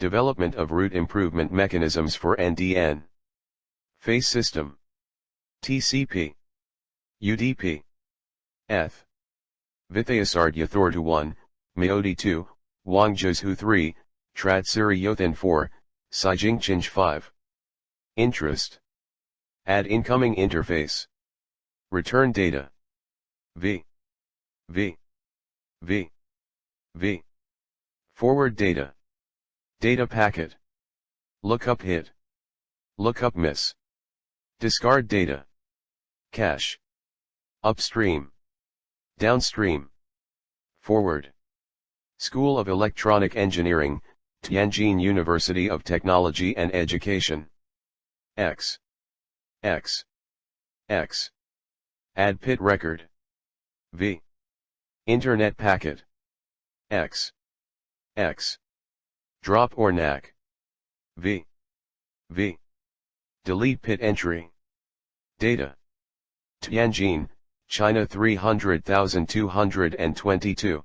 Development of route improvement mechanisms for NDN. Phase system. TCP. UDP. Eth. Vithayasard Yathortou 1, Miaodi 2, Wang Jiuzhou 3, Trat Siriyothin 4, Sijingcheng 5. Interest. Add incoming interface. Return data. V. Forward data. Data packet. Lookup hit. Lookup miss. Discard data. Cache. Upstream. Downstream. Forward. School of Electronic Engineering, Tianjin University of Technology and Education. X. Add pit record. V. Internet packet. X. Drop or NAC. V. Delete pit entry. Data. Tianjin, China 300,222.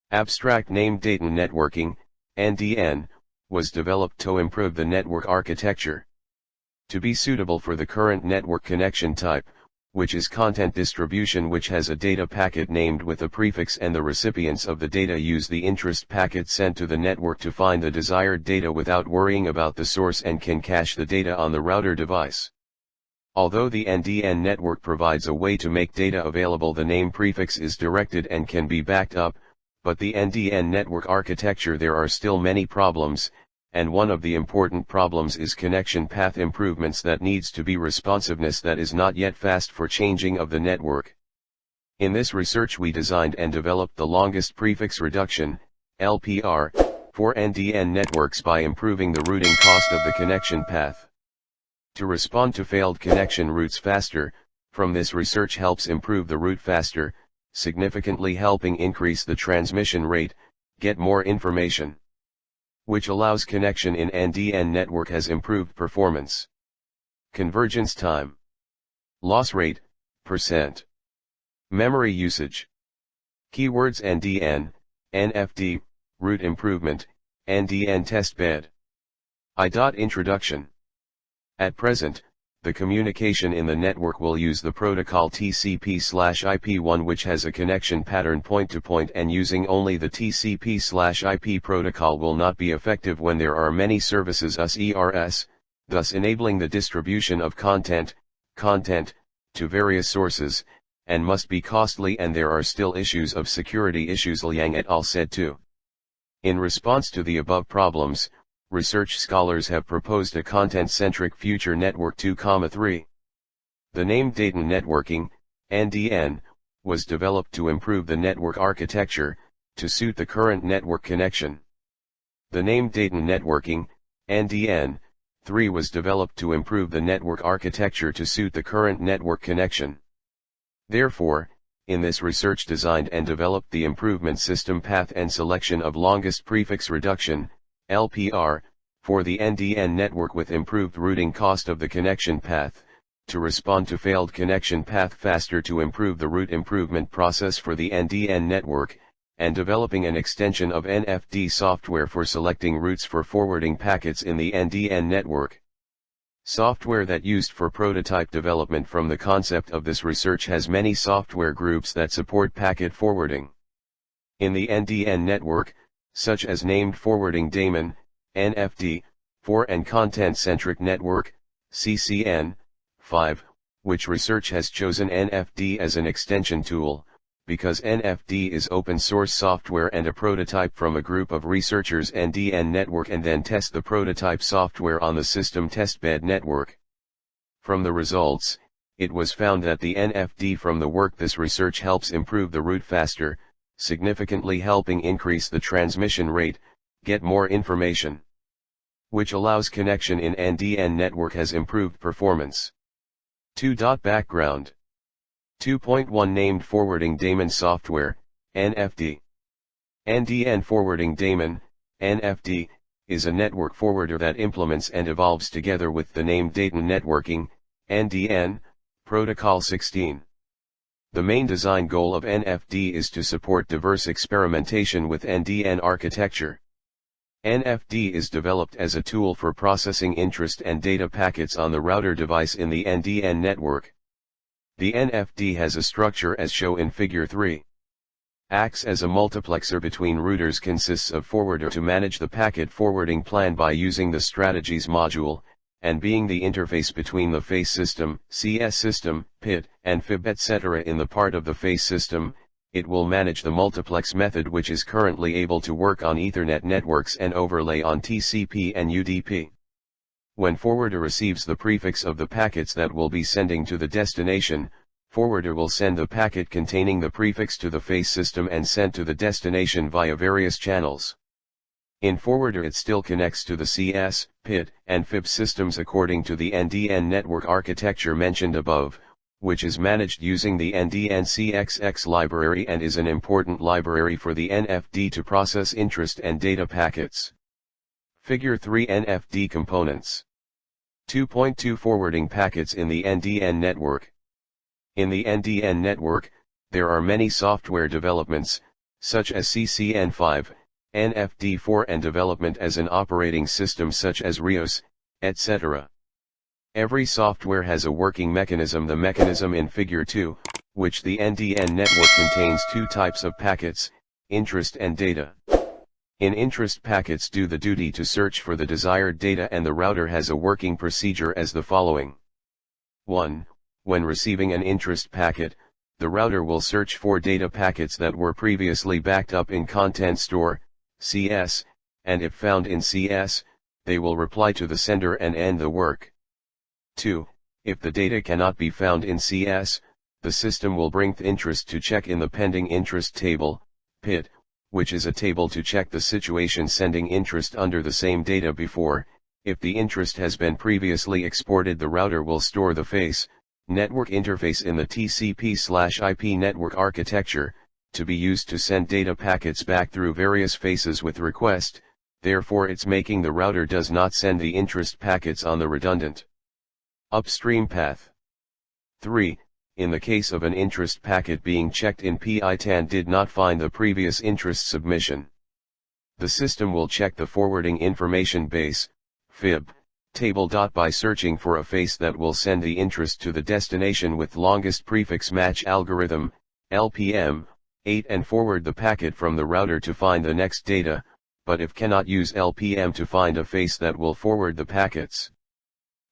Abstract Named Data Networking, NDN, was developed to improve the network architecture. To be suitable for the current network connection type, which is content distribution, which has a data packet named with a prefix, and the recipients of the data use the interest packet sent to the network to find the desired data without worrying about the source, and can cache the data on the router device. Although the NDN network provides a way to make data available, the name prefix is directed and can be backed up, but the NDN network architecture, there are still many problems, and one of the important problems is connection path improvements that needs to be responsiveness that is not yet fast for changing of the network. In this research we designed and developed the longest prefix reduction, LPR, for NDN networks by improving the routing cost of the connection path. To respond to failed connection routes faster, from this research helps improve the route faster, significantly helping increase the transmission rate, get more information, which allows connection in NDN network has improved performance. Convergence time. Loss rate, %. Memory usage. Keywords NDN, NFD, route improvement, NDN testbed. Introduction. At present, the communication in the network will use the protocol TCP/IP1, which has a connection pattern point-to-point, and using only the TCP/IP protocol will not be effective when there are many services ERS, thus enabling the distribution of content to various sources, and must be costly, and there are still issues of security issues, Liang et al. Said too. In response to the above problems, research scholars have proposed a content-centric future network 2,3. The name data networking, NDN, was developed to improve the network architecture, to suit the current network connection. The name data networking, NDN, 3 was developed to improve the network architecture to suit the current network connection. Therefore, in this research designed and developed the improvement system path and selection of longest prefix reduction, LPR, for the NDN network with improved routing cost of the connection path, to respond to failed connection path faster, to improve the route improvement process for the NDN network, and developing an extension of NFD software for selecting routes for forwarding packets in the NDN network. Software that used for prototype development. From the concept of this research has many software groups that support packet forwarding in the NDN network, such as named forwarding daemon, NFD, 4, and content-centric network, CCN, 5, which research has chosen NFD as an extension tool, because NFD is open source software and a prototype from a group of researchers NDN network, and then test the prototype software on the system testbed network. From the results, it was found that the NFD from the work this research helps improve the route faster, significantly helping increase the transmission rate, get more information, which allows connection in NDN network has improved performance. 2. Background. 2.1 Named Forwarding Daemon Software, NFD. NDN Forwarding Daemon, NFD, is a network forwarder that implements and evolves together with the named data networking, NDN, Protocol 16. The main design goal of NFD is to support diverse experimentation with NDN architecture. NFD is developed as a tool for processing interest and data packets on the router device in the NDN network. The NFD has a structure as shown in Figure 3. Acts as a multiplexer between routers, consists of forwarder to manage the packet forwarding plan by using the strategies module, and being the interface between the face system, CS system, PIT, and FIB etc. In the part of the face system, it will manage the multiplex method, which is currently able to work on Ethernet networks and overlay on TCP and UDP. When forwarder receives the prefix of the packets that will be sending to the destination, forwarder will send the packet containing the prefix to the face system and send to the destination via various channels. In forwarder it still connects to the CS, PIT, and FIB systems according to the NDN network architecture mentioned above, which is managed using the NDN CXX library and is an important library for the NFD to process interest and data packets. Figure 3 NFD components. 2.2 Forwarding packets in the NDN network. In the NDN network, there are many software developments, such as CCN5, NFD4 and development as an operating system such as RIOS, etc. Every software has a working mechanism. The mechanism in Figure 2, which the NDN network contains two types of packets, interest and data. In interest, packets do the duty to search for the desired data, and the router has a working procedure as the following. 1. When receiving an interest packet, the router will search for data packets that were previously backed up in Content Store, CS, and if found in CS, they will reply to the sender and end the work. 2. If the data cannot be found in CS, the system will bring the interest to check in the pending interest table, PIT, which is a table to check the situation sending interest under the same data before. If the interest has been previously exported, the router will store the face network interface in the TCP/IP network architecture, to be used to send data packets back through various faces with request. Therefore it's making the router does not send the interest packets on the redundant upstream path. 3. In the case of an interest packet being checked in PITAN did not find the previous interest submission, the system will check the forwarding information base, FIB, table. By searching for a face that will send the interest to the destination with longest prefix match algorithm, LPM, 8 and forward the packet from the router to find the next data, but if cannot use LPM to find a face that will forward the packets,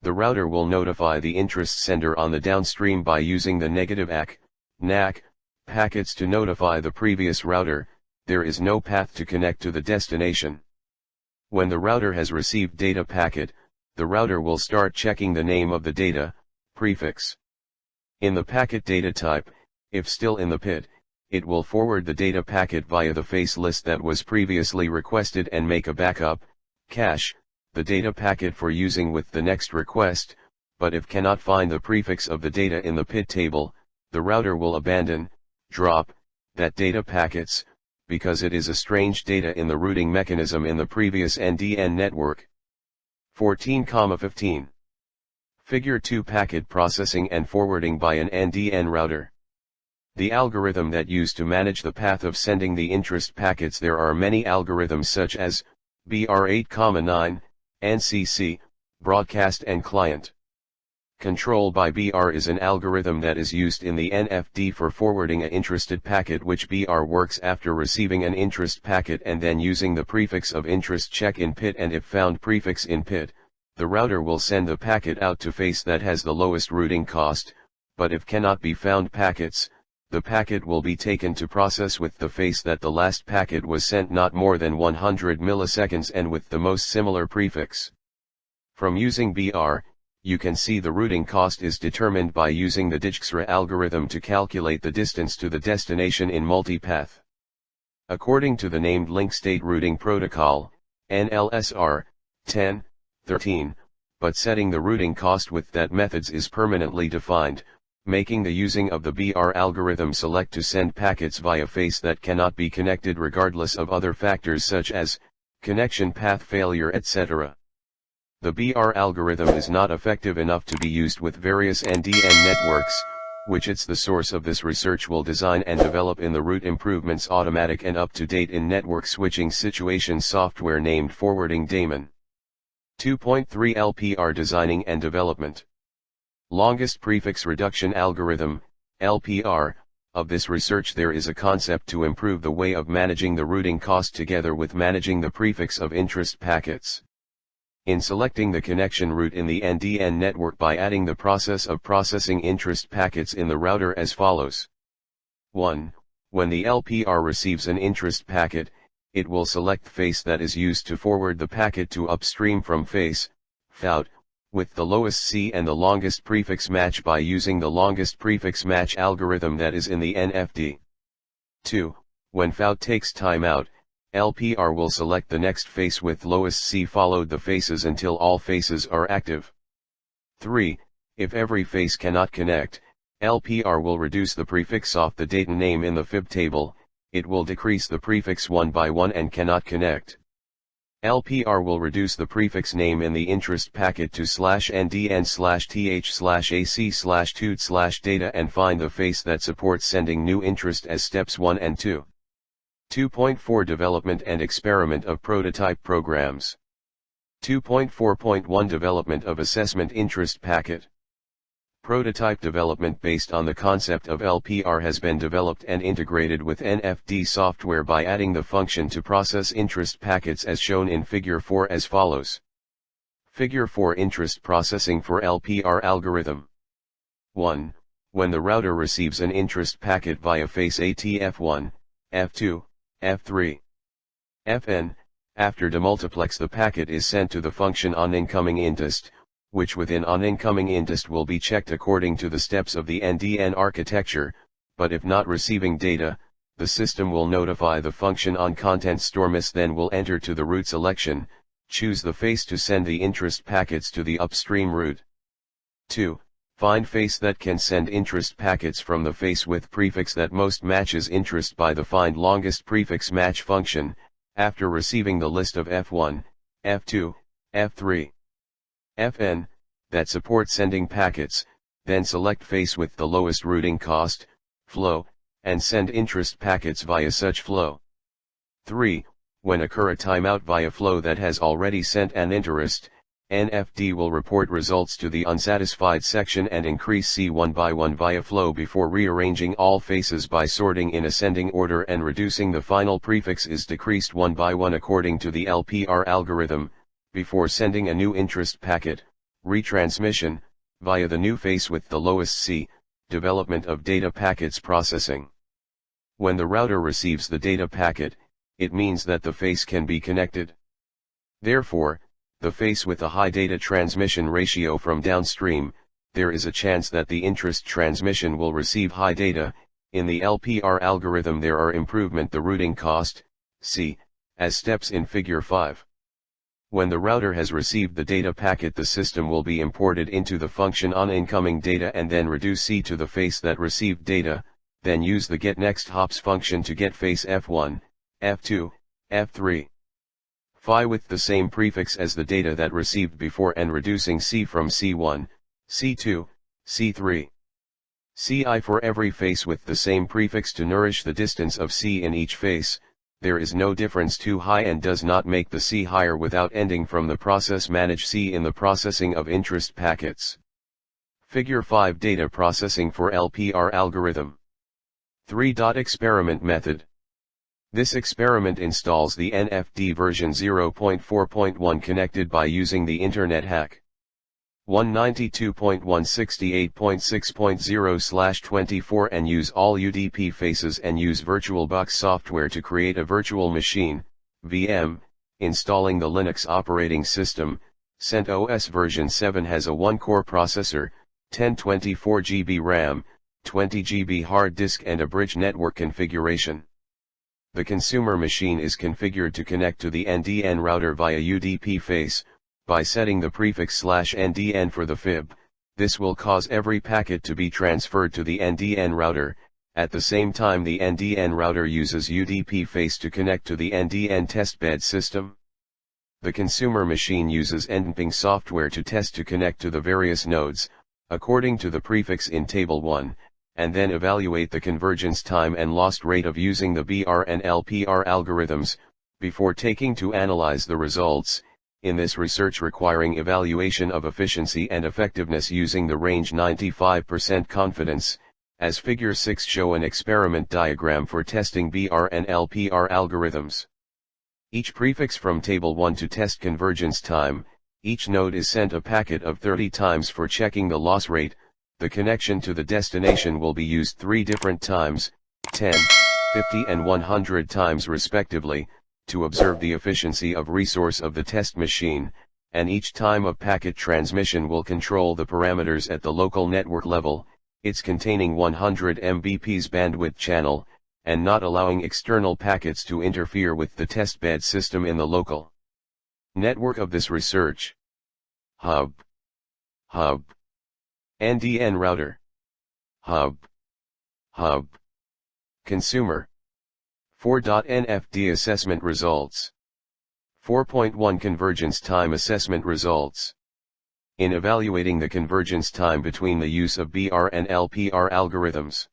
the router will notify the interest sender on the downstream by using the negative ACK, NAC, packets to notify the previous router. There is no path to connect to the destination. When the router has received data packet, the router will start checking the name of the data, prefix. In the packet data type, if still in the PIT, it will forward the data packet via the face list that was previously requested and make a backup, cache, the data packet for using with the next request, but if cannot find the prefix of the data in the PIT table, the router will abandon, drop, that data packets, because it is a strange data in the routing mechanism in the previous NDN network. 14,15. Figure 2 Packet processing and forwarding by an NDN router. The algorithm that used to manage the path of sending the interest packets. There are many algorithms such as BR8,9, NCC, broadcast and client. Control by BR is an algorithm that is used in the NFD for forwarding an interested packet, which BR works after receiving an interest packet and then using the prefix of interest check in PIT, and if found prefix in PIT, the router will send the packet out to face that has the lowest routing cost, but if cannot be found packets, the packet will be taken to process with the face that the last packet was sent not more than 100 milliseconds and with the most similar prefix. From using BR, you can see the routing cost is determined by using the Dijkstra algorithm to calculate the distance to the destination in multipath. According to the named link state routing protocol, NLSR 10.13, but setting the routing cost with that methods is permanently defined, making the using of the BR algorithm select to send packets via face that cannot be connected regardless of other factors such as connection path failure etc. The BR algorithm is not effective enough to be used with various NDN networks, which it's the source of this research, will design and develop in the root improvements automatic and up-to-date in network switching situation software named Forwarding Daemon. 2.3 LPR Designing and Development. Longest Prefix Reduction Algorithm, LPR. Of this research there is a concept to improve the way of managing the routing cost together with managing the prefix of interest packets. In selecting the connection route in the NDN network by adding the process of processing interest packets in the router as follows. 1. When the LPR receives an interest packet, it will select face that is used to forward the packet to upstream from face, FOUT, with the lowest C and the longest prefix match by using the longest prefix match algorithm that is in the NFD. 2. When FOUT takes timeout, LPR will select the next face with lowest C followed the faces until all faces are active. 3. If every face cannot connect, LPR will reduce the prefix off the data name in the fib table, it will decrease the prefix one by one and cannot connect. LPR will reduce the prefix name in the interest packet to /ndn/th/ac/toot/data and find the face that supports sending new interest as steps 1 and 2. 2.4 Development and Experiment of Prototype Programs. 2.4.1 Development of Assessment Interest Packet. Prototype development based on the concept of LPR has been developed and integrated with NFD software by adding the function to process interest packets as shown in Figure 4 as follows. Figure 4 Interest Processing for LPR Algorithm. 1. When the router receives an interest packet via face ATF1, F2, F3, Fn, after demultiplex the packet is sent to the function onIncomingIntest, which within onIncomingIntest will be checked according to the steps of the NDN architecture, but if not receiving data, the system will notify the function onContentStorMiss then will enter to the route selection, choose the face to send the interest packets to the upstream route. 2. Find face that can send interest packets from the face with prefix that most matches interest by the find longest prefix match function, after receiving the list of F1, F2, F3, Fn, that support sending packets, then select face with the lowest routing cost, flow, and send interest packets via such flow. 3. When occur a timeout via flow that has already sent an interest, NFD will report results to the unsatisfied section and increase C one by one via flow before rearranging all faces by sorting in ascending order and reducing the final prefix is decreased one by one according to the LPR algorithm, before sending a new interest packet, retransmission, via the new face with the lowest C, development of data packets processing. When the router receives the data packet, it means that the face can be connected. Therefore, the face with a high data transmission ratio from downstream, there is a chance that the interest transmission will receive high data. In the LPR algorithm there are improvement the routing cost, C, as steps in Figure 5. When the router has received the data packet the system will be imported into the function onIncomingData and then reduce C to the face that received data, then use the getNextHops function to get face F1, F2, F3. Phi with the same prefix as the data that received before and reducing C from C1, C2, C3. Ci for every face with the same prefix to nourish the distance of C in each face. There is no difference too high and does not make the C higher without ending from the process manage C in the processing of interest packets. Figure 5 Data Processing for LPR Algorithm. 3. Experiment Method. This experiment installs the NFD version 0.4.1 connected by using the Internet hack. 192.168.6.0/24 and use all UDP faces and use VirtualBox software to create a virtual machine, VM, installing the Linux operating system. CentOS version 7 has a 1-core processor, 1024 GB RAM, 20 GB hard disk and a bridge network configuration. The consumer machine is configured to connect to the NDN router via UDP face. By setting the prefix /NDN for the fib, this will cause every packet to be transferred to the NDN router. At the same time the NDN router uses UDP face to connect to the NDN testbed system. The consumer machine uses NDPing software to test to connect to the various nodes, according to the prefix in Table 1, and then evaluate the convergence time and loss rate of using the BR and LPR algorithms, before taking to analyze the results, in this research requiring evaluation of efficiency and effectiveness using the range 95% confidence, as Figure 6 show an experiment diagram for testing BR and LPR algorithms. Each prefix from Table 1 to test convergence time, each node is sent a packet of 30 times for checking the loss rate. The connection to the destination will be used 3 different times, 10, 50 and 100 times respectively, to observe the efficiency of resource of the test machine, and each time of packet transmission will control the parameters at the local network level, its containing 100 Mbps bandwidth channel, and not allowing external packets to interfere with the testbed system in the local network of this research. Hub NDN router. Hub Consumer 4.NFD assessment results. 4.1 Convergence time assessment results. In evaluating the convergence time between the use of BR and LPR algorithms,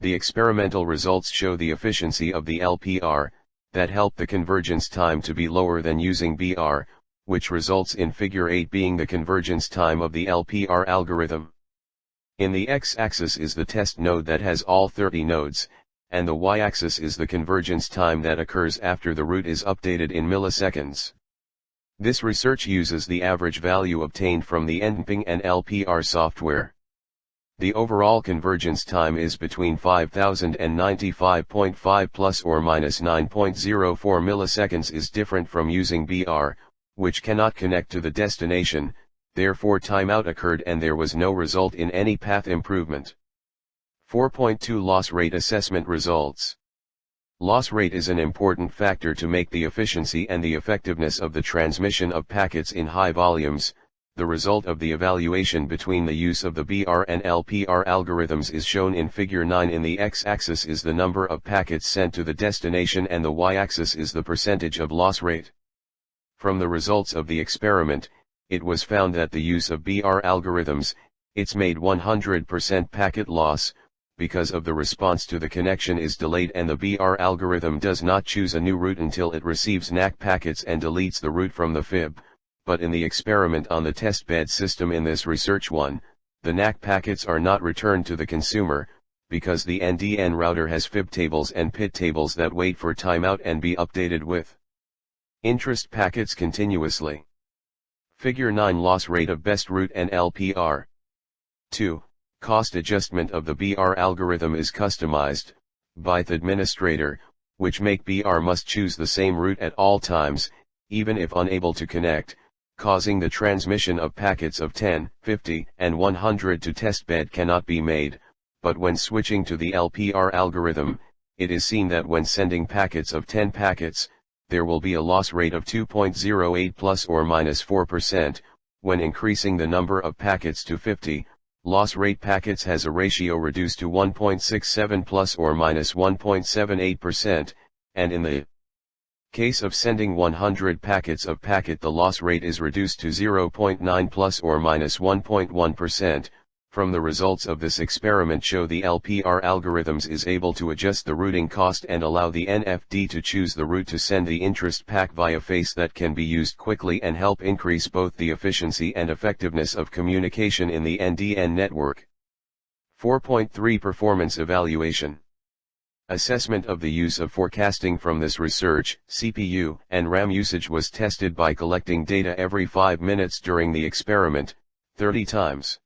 the experimental results show the efficiency of the LPR, that help the convergence time to be lower than using BR, which results in Figure 8 being the convergence time of the LPR algorithm. In the x-axis is the test node that has all 30 nodes, and the y-axis is the convergence time that occurs after the route is updated in milliseconds. This research uses the average value obtained from the NPing and LPR software. The overall convergence time is between 5000 and 95.5 plus or minus 9.04 milliseconds is different from using BR, which cannot connect to the destination, therefore timeout occurred and there was no result in any path improvement. 4.2 Loss rate assessment results. Loss rate is an important factor to make the efficiency and the effectiveness of the transmission of packets in high volumes. The result of the evaluation between the use of the BR and LPR algorithms is shown in Figure 9. In the x-axis is the number of packets sent to the destination and the y-axis is the percentage of loss rate. From the results of the experiment, it was found that the use of BR algorithms, it's made 100% packet loss, because of the response to the connection is delayed and the BR algorithm does not choose a new route until it receives NAC packets and deletes the route from the FIB. But in the experiment on the testbed system in this research one, the NAC packets are not returned to the consumer, because the NDN router has FIB tables and PID tables that wait for timeout and be updated with interest packets continuously. Figure 9 Loss rate of best route and LPR. 2. Cost adjustment of the BR algorithm is customized by the administrator, which make BR must choose the same route at all times, even if unable to connect, causing the transmission of packets of 10, 50, and 100 to testbed cannot be made, but when switching to the LPR algorithm, it is seen that when sending packets of 10 packets, there will be a loss rate of 2.08 plus or minus 4%, when increasing the number of packets to 50, loss rate packets has a ratio reduced to 1.67 plus or minus 1.78%, and in the case of sending 100 packets of packet the loss rate is reduced to 0.9 plus or minus 1.1%. From the results of this experiment show the LPR algorithms is able to adjust the routing cost and allow the NFD to choose the route to send the interest pack via face that can be used quickly and help increase both the efficiency and effectiveness of communication in the NDN network. 4.3 Performance evaluation. Assessment of the use of forecasting. From this research, CPU and RAM usage was tested by collecting data every 5 minutes during the experiment, 30 times.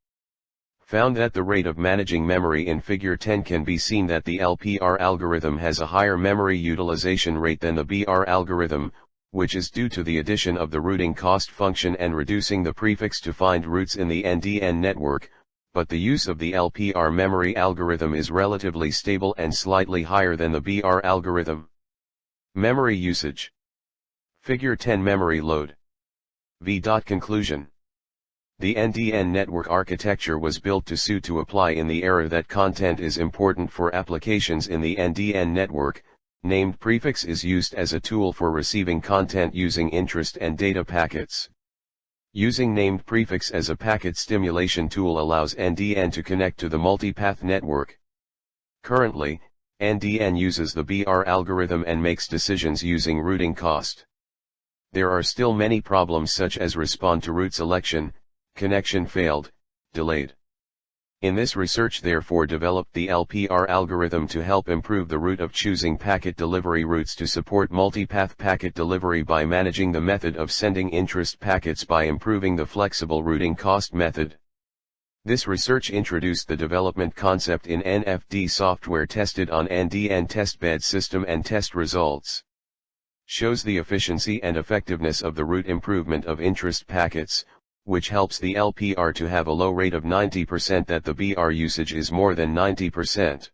Found that the rate of managing memory in Figure 10 can be seen that the LPR algorithm has a higher memory utilization rate than the BR algorithm, which is due to the addition of the routing cost function and reducing the prefix to find routes in the NDN network, but the use of the LPR memory algorithm is relatively stable and slightly higher than the BR algorithm. Memory usage. Figure 10 Memory load. Conclusion. The NDN network architecture was built to suit to apply in the era that content is important for applications in the NDN network. Named prefix is used as a tool for receiving content using interest and data packets. Using named prefix as a packet stimulation tool allows NDN to connect to the multipath network. Currently, NDN uses the BR algorithm and makes decisions using routing cost. There are still many problems such as respond to route selection, connection failed, delayed. In this research therefore developed the LPR algorithm to help improve the route of choosing packet delivery routes to support multipath packet delivery by managing the method of sending interest packets by improving the flexible routing cost method. This research introduced the development concept in NFD software tested on NDN testbed system and test results. Shows the efficiency and effectiveness of the route improvement of interest packets, which helps the LPR to have a low rate of 90% that the BR usage is more than 90%.